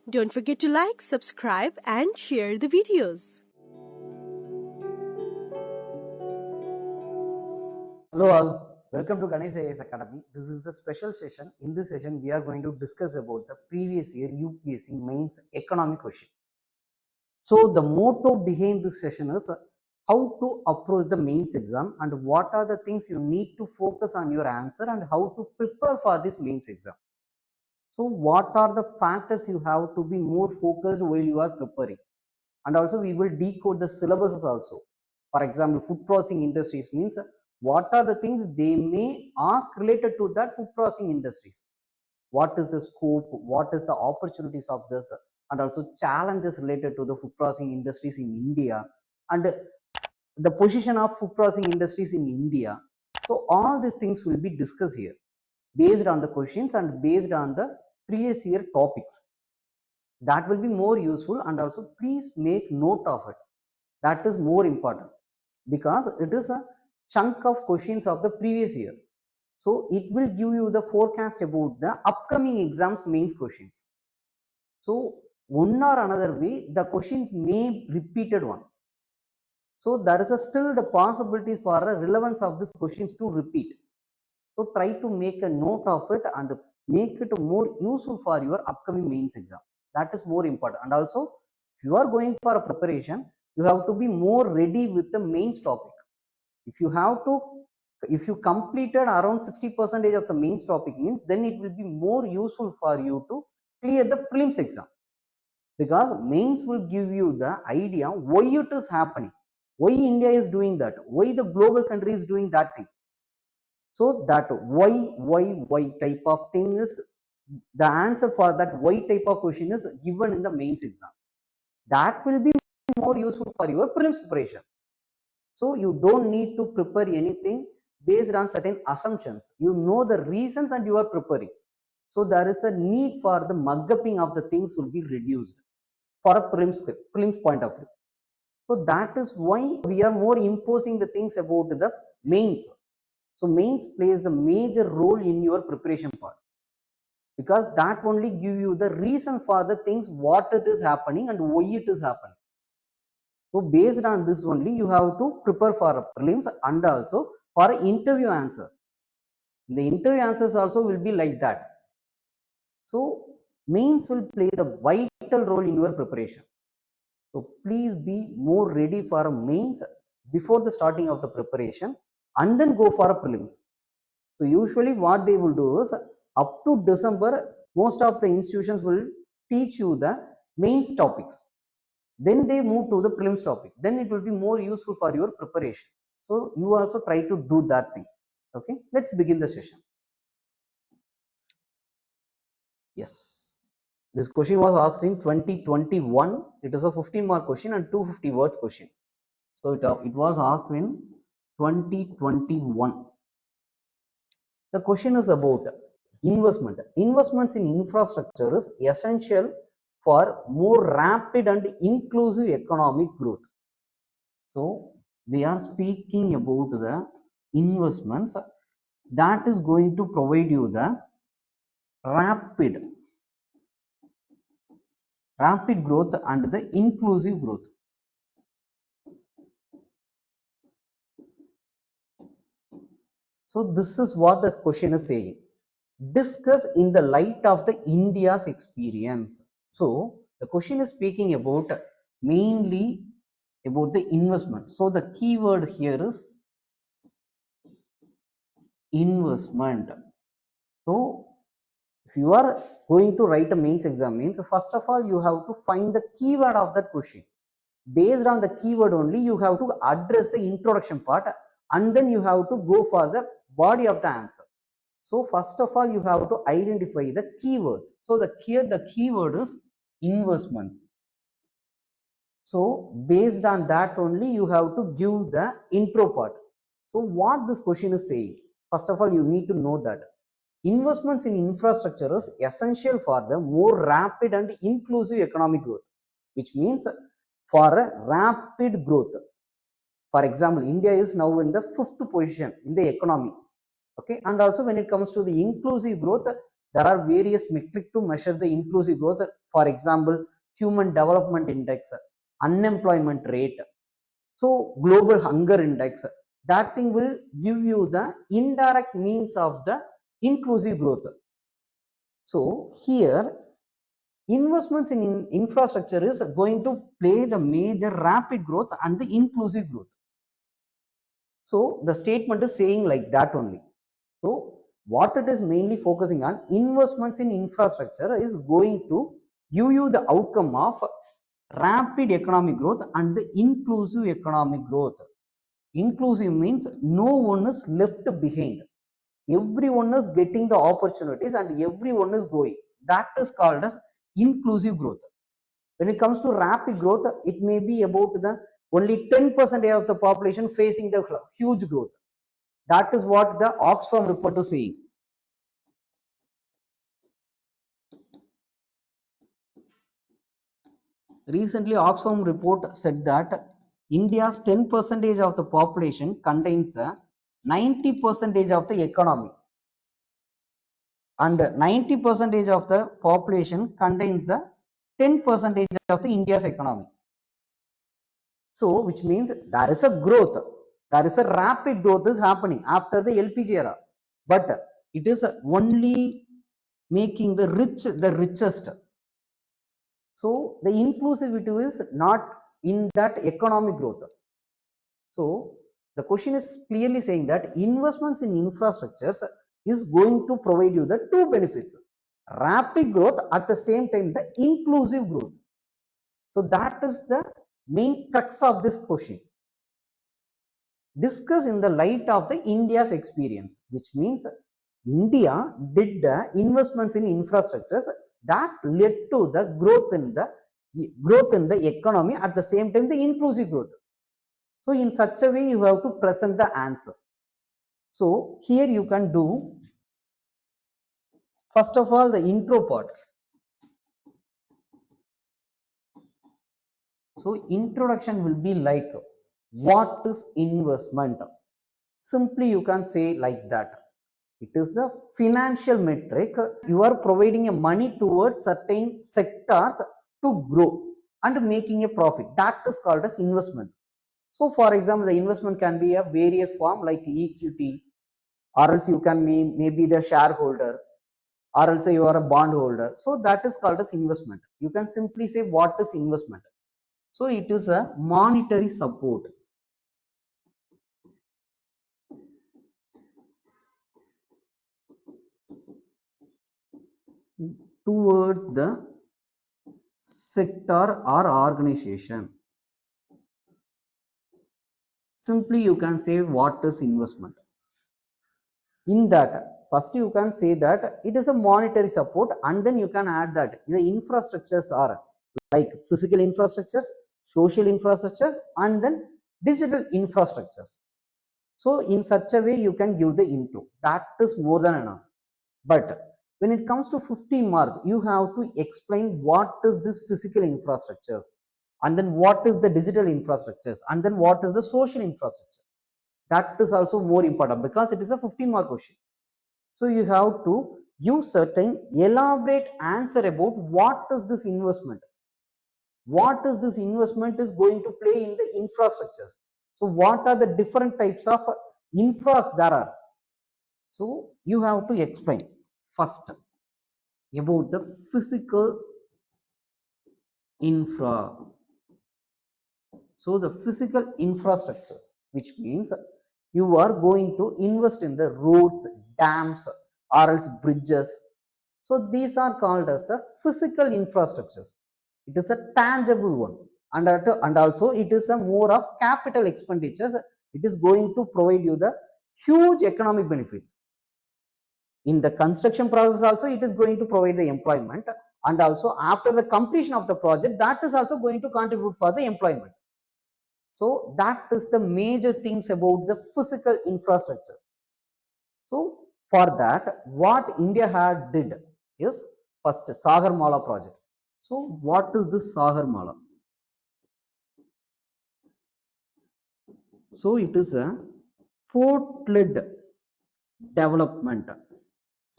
Don't forget to like, subscribe and share the videos. Hello all, welcome to Ganesh IAS Academy. This is the special session. In this session, we are going to discuss about the previous year UPSC Mains economic question. So the motto behind this session is how to approach the mains exam and what are the things you need to focus on your answer and how to prepare for this mains exam. So what are the factors you have to be more focused while you are preparing? And also we will decode the syllabuses also. For example, food processing industries means what are the things they may ask related to that food processing industries. What is the scope? What is the opportunities of this? And also challenges related to the food processing industries in India and the position of food processing industries in India. So all these things will be discussed here based on the questions and based on the previous year topics. That will be more useful, and also please make note of it. That is more important because it is a chunk of questions of the previous year. So it will give you the forecast about the upcoming exams mains questions. So one or another way the questions may repeated one. So there is still the possibility for a relevance of these questions to repeat. So try to make a note of it and make it more useful for your upcoming mains exam. That is more important. And also, if you are going for a preparation, you have to be more ready with the mains topic. If you completed around 60% of the mains topic means, then it will be more useful for you to clear the prelims exam. Because mains will give you the idea why it is happening, why India is doing that, why the global country is doing that thing. So that why type of thing is the answer for that why type of question is given in the mains exam. That will be more useful for your prelims preparation. So you don't need to prepare anything based on certain assumptions. You know the reasons and you are preparing. So there is a need for the mug-upping of the things will be reduced for a prelims point of view. So that is why we are more imposing the things about the mains. So mains plays a major role in your preparation part because that only give you the reason for the things what it is happening and why it is happening. So based on this only you have to prepare for a prelims and also for an interview answer. The interview answers also will be like that. So mains will play the vital role in your preparation. So please be more ready for a mains before the starting of the preparation and then go for a prelims. So usually what they will do is up to December, most of the institutions will teach you the mains topics. Then they move to the prelims topic. Then it will be more useful for your preparation. So you also try to do that thing. Okay, let's begin the session. Yes, this question was asked in 2021. It is a 15-mark question and 250 words question. So it was asked in 2021. The question is about investment. Investments in infrastructure is essential for more rapid and inclusive economic growth. So they are speaking about the investments that is going to provide you the rapid growth and the inclusive growth. So this is what the question is saying. Discuss in the light of the India's experience. So the question is speaking about mainly about the investment. So the keyword here is investment. So if you are going to write a mains exam means, first of all you have to find the keyword of that question. Based on the keyword only you have to address the introduction part and then you have to go for the body of the answer. So first of all you have to identify the keywords. So the keyword is investments. So based on that only you have to give the intro part. So what this question is saying, first of all you need to know that investments in infrastructure is essential for the more rapid and inclusive economic growth, which means for a rapid growth. For example, India is now in the 5th position in the economy. Okay, and also when it comes to the inclusive growth, There are various metrics to measure the inclusive growth. For example, human development index, unemployment rate, so global hunger index. That thing will give you the indirect means of the inclusive growth. So here investments in infrastructure is going to play the major rapid growth and the inclusive growth. So the statement is saying like that only. So what it is mainly focusing on, investments in infrastructure is going to give you the outcome of rapid economic growth and the inclusive economic growth. Inclusive means no one is left behind. Everyone is getting the opportunities and everyone is going. That is called as inclusive growth. When it comes to rapid growth, it may be about the only 10% of the population facing the huge growth. That is what the Oxfam report is saying. Recently, Oxfam report said that India's 10% of the population contains the 90% of the economy, and 90% of the population contains the 10% of the India's economy. So, which means there is a growth, there is a rapid growth is happening after the LPG era, but it is only making the rich the richest. So the inclusivity is not in that economic growth. So the question is clearly saying that investments in infrastructures is going to provide you the two benefits: rapid growth, at the same time the inclusive growth. So that is the main crux of this question. Discuss in the light of the India's experience, which means India did the investments in infrastructures that led to the growth in the economy, at the same time the inclusive growth. So in such a way you have to present the answer. So here you can do, first of all, the intro part. So introduction will be like, what is investment? Simply you can say like that. It is the financial metric. You are providing a money towards certain sectors to grow and making a profit. That is called as investment. So for example, the investment can be a various form like equity, or else you can maybe the shareholder, or else you are a bondholder. So that is called as investment. You can simply say what is investment. So it is a monetary support towards the sector or organization. Simply you can say what is investment. In that, first you can say that it is a monetary support, and then you can add that the infrastructures are like physical infrastructures, social infrastructures, and then digital infrastructures. So in such a way you can give the intro. That is more than enough. But when it comes to 15 mark, you have to explain what is this physical infrastructures, and then what is the digital infrastructures, and then what is the social infrastructure. That is also more important because it is a 15 mark question. So you have to give certain elaborate answer about what is this investment. What is this investment is going to play in the infrastructures. So what are the different types of infras there are. So you have to explain first about the physical infra. So the physical infrastructure, which means you are going to invest in the roads, dams, or else bridges. So these are called as a physical infrastructures. It is a tangible one, and also it is a more of capital expenditures. It is going to provide you the huge economic benefits. In the construction process also it is going to provide the employment, and also after the completion of the project, that is also going to contribute for the employment. So that is the major things about the physical infrastructure. So for that, what India had did is first Sagarmala project. So what is this Sagarmala? So it is a port-led development.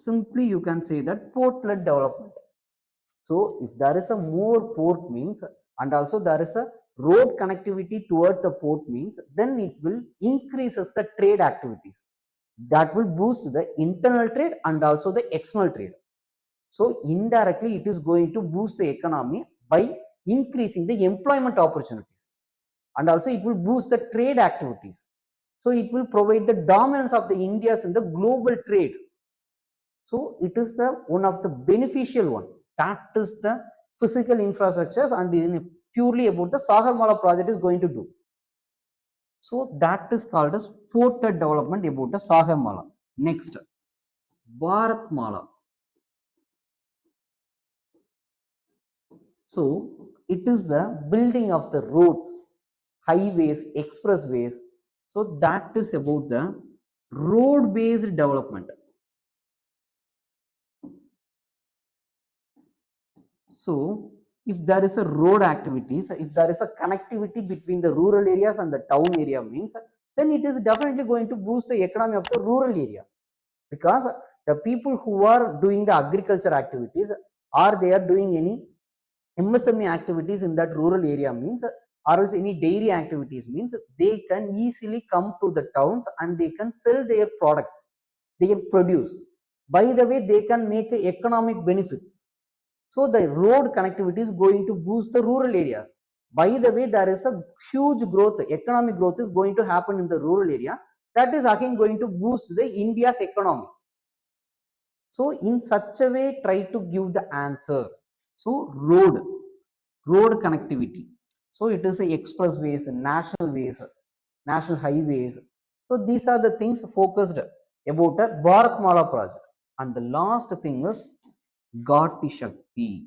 Simply you can say that port-led development. So if there is a more port means, and also there is a road connectivity towards the port means, then it will increases the trade activities. That will boost the internal trade and also the external trade. So indirectly it is going to boost the economy by increasing the employment opportunities, and also it will boost the trade activities. So it will provide the dominance of the India's in the global trade. So it is the one of the beneficial one. That is the physical infrastructures, and purely about the Sagarmala project is going to do. So that is called as ported development about the Sagarmala. Next, Bharatmala. So it is the building of the roads, highways, expressways. So that is about the road-based development. So if there is a road activities, if there is a connectivity between the rural areas and the town area means, then it is definitely going to boost the economy of the rural area, because the people who are doing the agriculture activities, or they are doing any MSME activities in that rural area means, or else any dairy activities means, they can easily come to the towns and they can sell their products, their produce. By the way, they can make economic benefits. So the road connectivity is going to boost the rural areas. By the way, there is a huge growth, economic growth is going to happen in the rural area. That is again going to boost the India's economy. So in such a way, try to give the answer. So road connectivity. So it is the expressways, national ways, national highways. So these are the things focused about a Bharatmala project. And the last thing is Gati Shakti.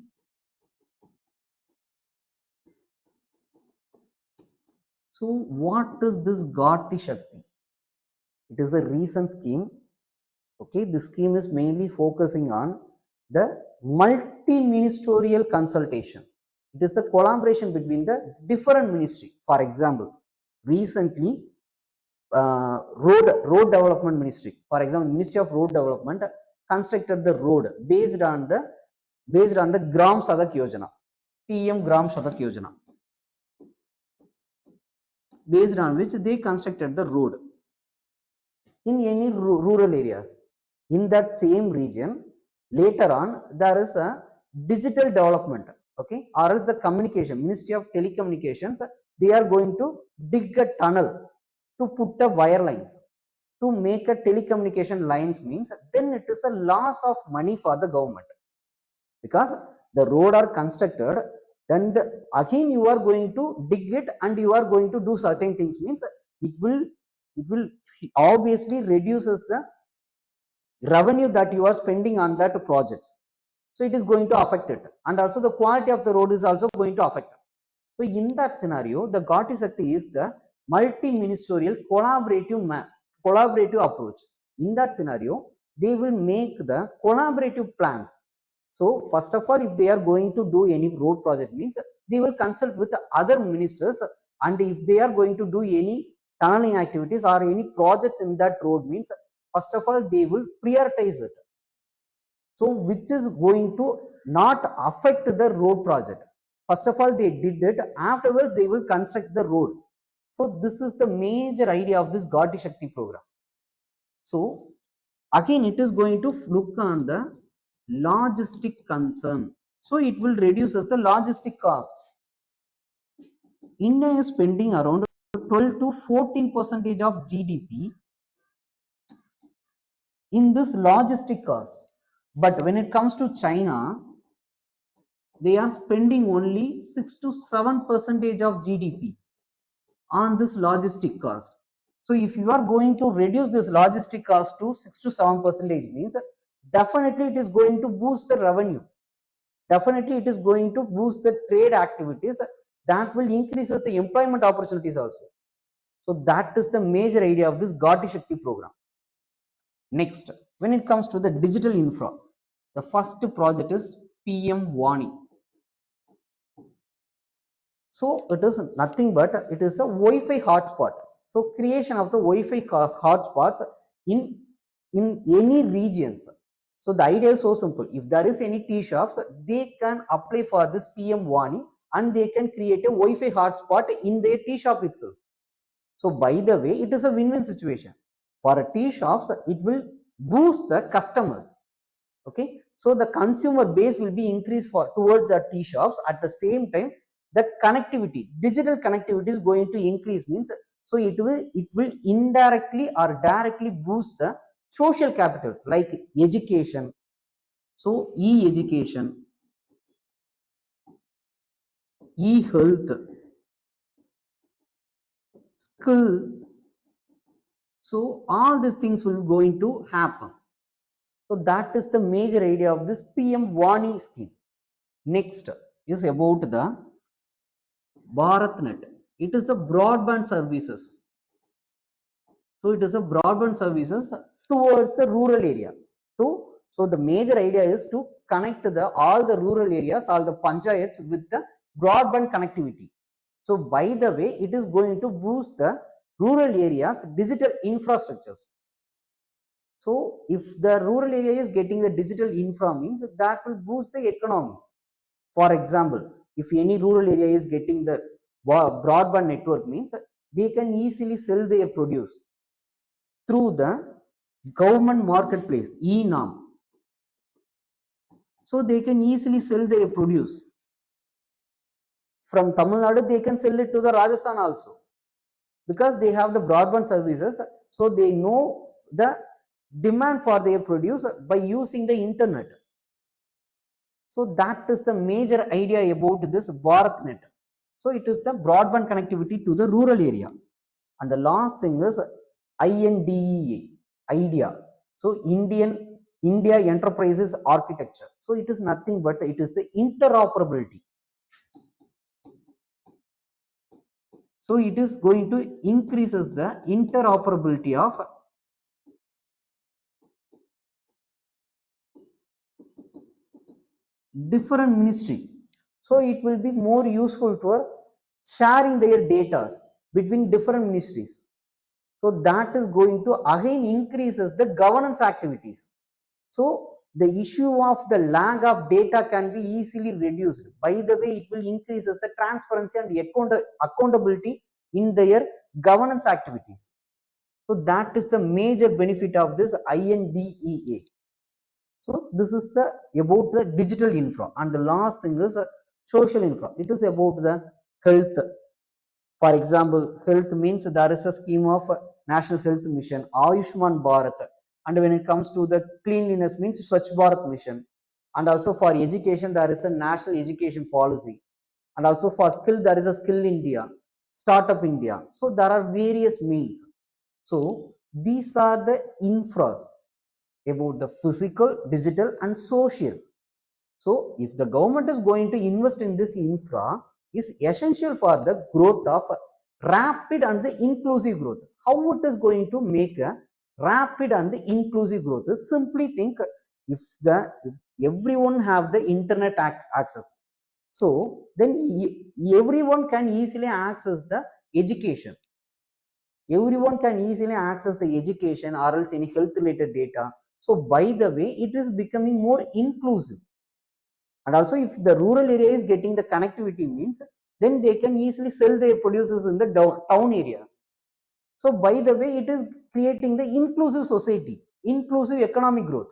So what is this Gati Shakti? It is a recent scheme. Okay, this scheme is mainly focusing on the multi-ministerial consultation. It is the collaboration between the different ministry. For example, recently road development ministry, for example, Ministry of Road Development constructed the road based on the Gram Sadak Yojana, PM Gram Sadak Yojana, based on which they constructed the road in any rural areas. In that same region, later on, there is a digital development, okay, or else the communication, Ministry of Telecommunications, they are going to dig a tunnel to put the wire lines, to make a telecommunication lines means, then it is a loss of money for the government, because the road are constructed, then again you are going to dig it and you are going to do certain things means, it will obviously reduces the revenue that you are spending on that projects. So it is going to affect it, and also the quality of the road is also going to affect it. So in that scenario, the Gati Shakti is the multi-ministerial collaborative approach. In that scenario, they will make the collaborative plans. So first of all, if they are going to do any road project means, they will consult with the other ministers, and if they are going to do any tunneling activities or any projects in that road means, first of all they will prioritize it, so which is going to not affect the road project. First of all they did it, afterwards they will construct the road. So this is the major idea of this Gati Shakti program. So again it is going to look on the logistic concern, so it will reduce the logistic cost. India is spending around 12 to 14% of GDP in this logistic cost. But when it comes to China, they are spending only 6 to 7% of GDP on this logistic cost. So if you are going to reduce this logistic cost to 6 to 7% means, definitely it is going to boost the revenue. Definitely it is going to boost the trade activities, that will increase the employment opportunities also. So that is the major idea of this Gati Shakti program. Next, when it comes to the digital infra, the first project is PM Vani. So it is nothing but it is a Wi-Fi hotspot. So creation of the Wi-Fi hotspots in any regions. So the idea is so simple. If there is any tea shops, they can apply for this PM Vani and they can create a Wi-Fi hotspot in their tea shop itself. So by the way, it is a win-win situation. For a tea shops, it will boost the customers. Okay, so the consumer base will be increased for towards the tea shops. At the same time, the connectivity, digital connectivity is going to increase, means so it will indirectly or directly boost the social capitals like education. So e-education, e-health, skill. So all these things will going to happen. So that is the major idea of this PM Vani scheme. Next is about the BharatNet. It is the broadband services. So it is a broadband services towards the rural area. So the major idea is to connect all the rural areas, all the panchayats with the broadband connectivity. So by the way, it is going to boost the rural areas digital infrastructures. So if the rural area is getting the digital infra, means that will boost the economy. For example, if any rural area is getting the broadband network, means they can easily sell their produce through the government marketplace, e-norm. So they can easily sell their produce. From Tamil Nadu, they can sell it to the Rajasthan also, because they have the broadband services. So they know the demand for their produce by using the internet. So that is the major idea about this BharatNet. So it is the broadband connectivity to the rural area. And the last thing is INDEA, idea. So India Enterprises Architecture. So it is nothing but it is the interoperability. So it is going to increases the interoperability of different ministry. So it will be more useful for sharing their data between different ministries. So that is going to again increases the governance activities. So the issue of the lack of data can be easily reduced. By the way, it will increases the transparency and accountability in their governance activities. So that is the major benefit of this INDEA. So this is the about the digital infra, and the last thing is social infra. It is about the health. For example, health means there is a scheme of National Health Mission, Ayushman Bharat, and when it comes to the cleanliness means Swachh Bharat Mission, and also for education there is a National Education Policy, and also for skill there is a Skill India, Startup India. So there are various means. So these are the infras about the physical, digital, and social. So if the government is going to invest in this infra, is essential for the growth of rapid and the inclusive growth. How it is going to make a rapid and the inclusive growth? Simply think, if everyone have the internet access, so then everyone can easily access the education. Everyone can easily access the education or else any health related data. So by the way, it is becoming more inclusive. And also if the rural area is getting the connectivity, means then they can easily sell their produces in the town areas. So by the way, it is creating the inclusive society, inclusive economic growth.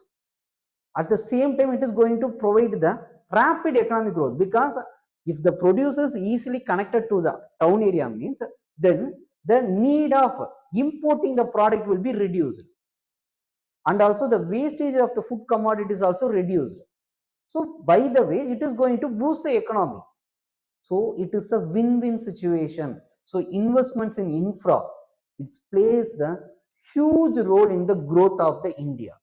At the same time, it is going to provide the rapid economic growth, because if the producers easily connected to the town area, means then the need of importing the product will be reduced, and also the wastage of the food commodities also reduced. So by the way, it is going to boost the economy. So it is a win-win situation. So investments in infra, it plays the huge role in the growth of the India.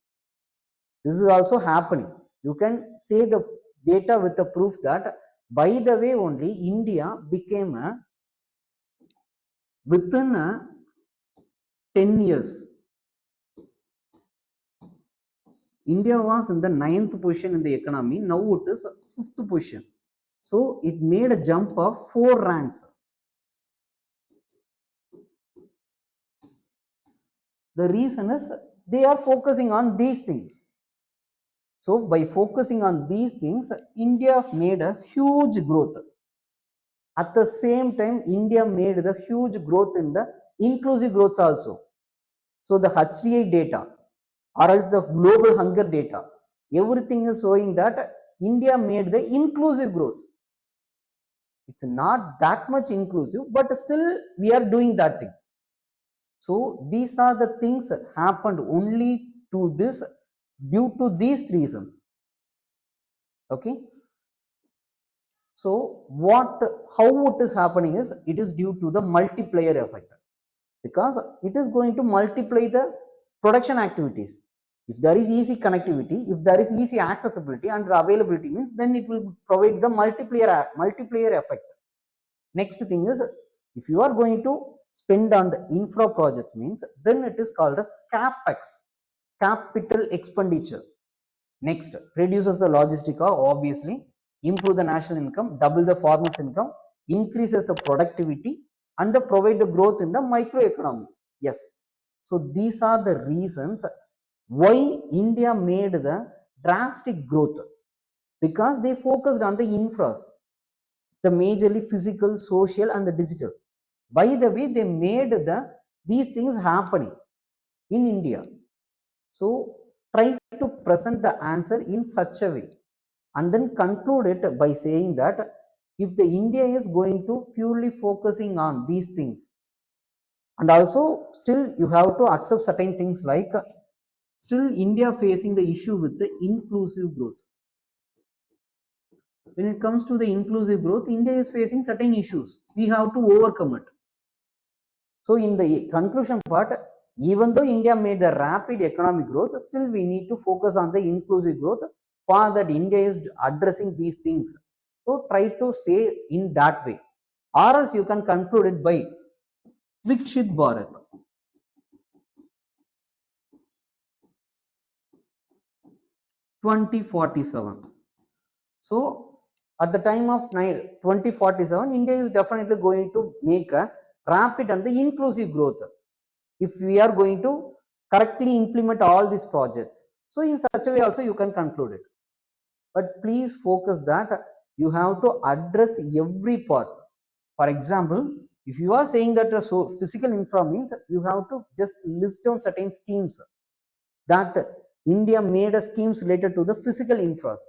This is also happening. You can say the data with the proof that by the way only India became within 10 years. India was in the 9th position in the economy. Now it is 5th position. So it made a jump of 4 ranks. The reason is they are focusing on these things. So by focusing on these things, India made a huge growth. At the same time, India made the huge growth in the inclusive growth also. So the HDI data or else the global hunger data, everything is showing that India made the inclusive growth. It's not that much inclusive, but still we are doing that thing. So these are the things that happened only to this due to these reasons. Okay. So how it is happening is, it is due to the multiplier effect, because it is going to multiply the production activities. If there is easy connectivity, if there is easy accessibility and the availability means, then it will provide the multiplier effect. Next thing is, if you are going to spend on the infra projects means, then it is called as capex, capital expenditure. Next, reduces the logistic cost, obviously, improve the national income, double the farmers income, increases the productivity, and provide the growth in the microeconomy. Yes. So these are the reasons why India made the drastic growth, because they focused on the infras, the majorly physical, social, and the digital. By the way, they made these things happening in India. So try to present the answer in such a way, and then conclude it by saying that if the India is going to purely focusing on these things, and also still you have to accept certain things like still India facing the issue with the inclusive growth. When it comes to the inclusive growth, India is facing certain issues. We have to overcome it. So in the conclusion part, even though India made the rapid economic growth, still we need to focus on the inclusive growth. For that, India is addressing these things. So try to say in that way, or else you can conclude it by Vikshit Bharat. 2047. So at the time of 2047, India is definitely going to make a rapid and the inclusive growth if we are going to correctly implement all these projects. So in such a way also you can conclude it. But please focus that you have to address every part. For example, if you are saying that so physical infra means, you have to just list down certain schemes that India made a schemes related to the physical infras.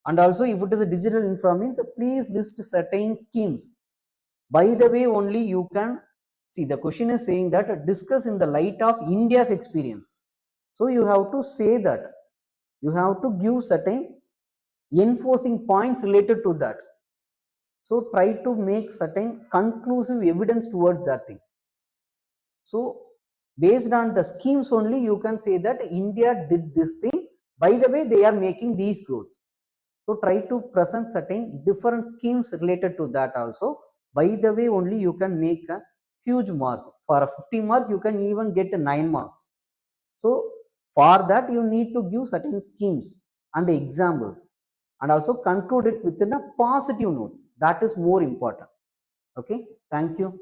And also if it is a digital infra means, please list certain schemes. By the way, only you can see, the question is saying that discuss in the light of India's experience. So you have to say that, you have to give certain enforcing points related to that. So try to make certain conclusive evidence towards that thing. So based on the schemes only, you can say that India did this thing. By the way, they are making these growths. So try to present certain different schemes related to that also. By the way, only you can make a huge mark. For a 50 mark, you can even get 9 marks. So for that, you need to give certain schemes and examples, and also conclude it within a positive notes. That is more important. Okay, thank you.